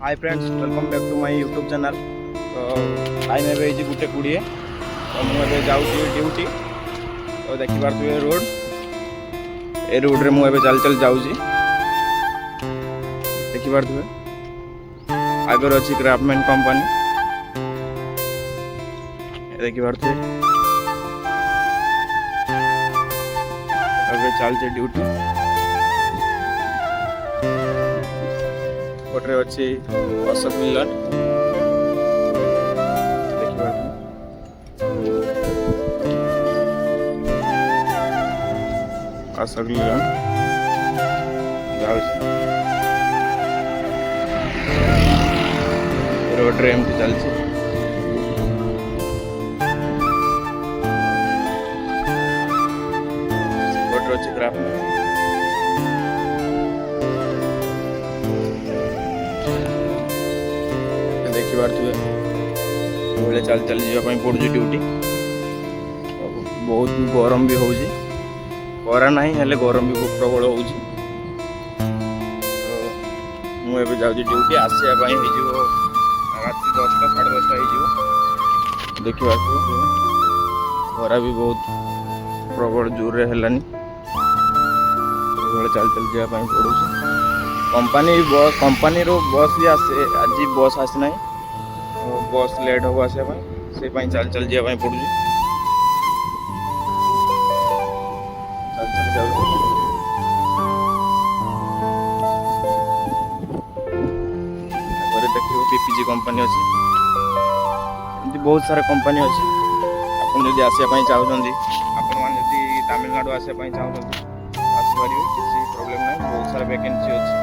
Hi friends, welcome back to my YouTube channel. तो time है गुटे 20 तो मुझे जाऊँगी ड्यूटी। तो देखिए रोड ए रोड में मुझे चल चल जाऊँगी। देखिए आगर अच्छी क्राफ्टमैन कंपनी देखिए चलते ड्यूटी गोटे अच्छी अशोक मिलन देखिए अशोक मिलन रोड रे एमती चलती गोटे अच्छी क्राफ्ट देखिए चल चल जावाई पड़ू ड्यूटी। बहुत गरम भी हो खरा ना हेल्ले गरम भी प्रबल हो मुझे जाऊँ ड्यूटी आसवाई हो रात 10टा 10:30 हो देखा खरा भी बहुत प्रबल जोर है चल चल जावाई पड़ू कंपनी रो बस भी आसे आज बस आसना बस लेट हो आसपा से चल चल जावाई पड़ू चल चल जाऊ देखिए पीपीजी कंपनी अच्छी एमती बहुत सारा कंपनी अच्छी आपड़ आसपाई चाहते आपड़ी तमिलनाडु आसपाई चाहते आसपारे किसी प्रोब्लेम ना बहुत सारा वैकेंसी अच्छी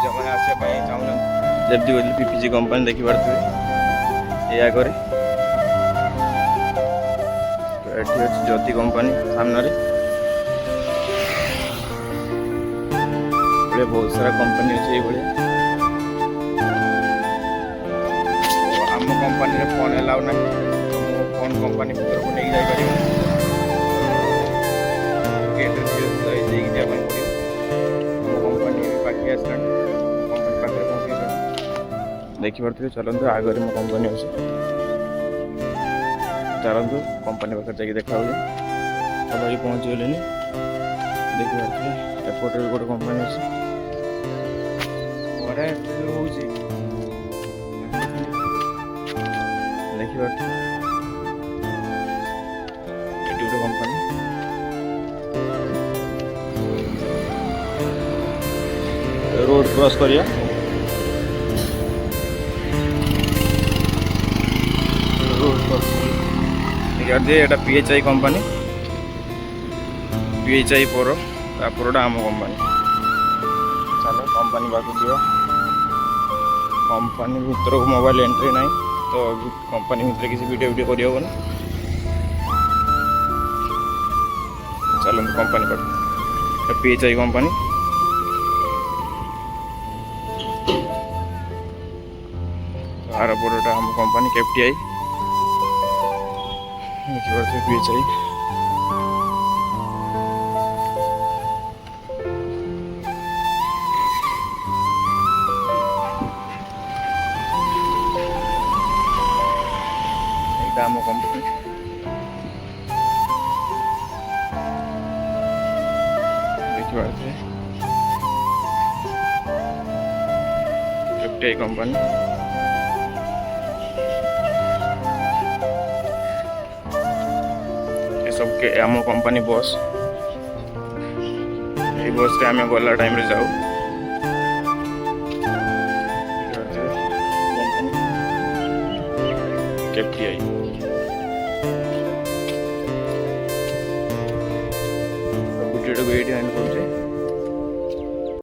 जो मैंने आसपाई चाहते जब कहते पीपीजी कंपनी देखिए या करे तो ये अच्छी ज्योति कंपनी सामने बहुत सारा कंपनी अच्छे ये आम कंपनी फोन एलाउ ना फोन कंपनी भर को नहीं जापर कंपनी पाखे आसला कंपनी पाखे पहुँचे देखिए चलते आगे मो कंपनी अच्छे चलते कंपनी पाखे जाकि देखा सबाई पहुँची गले देखिए एपटे गोटे कंपनी अच्छे देखिए कंपनी रोड क्रॉस करिया रोड क्रॉस देखिए पीएचआई कंपनी पीएचआई पोरोटा आम कंपनी चलो कंपनी पाक जा कंपनी भीतर को मोबाइल एंट्री ना तो कंपनी भीतर किसी वीडियो करना चलते कंपनी पाक पीएचआई कंपनी आर पोरोटा आम कंपनी केफटीआई देखिए पीएचआई आम कंपनी देखिए केफटीआई कंपनी ये सब के आम कंपनी बस ये बस के आम गला टाइम रे जाऊ केफटीआई वीडियो को एंड करूँ।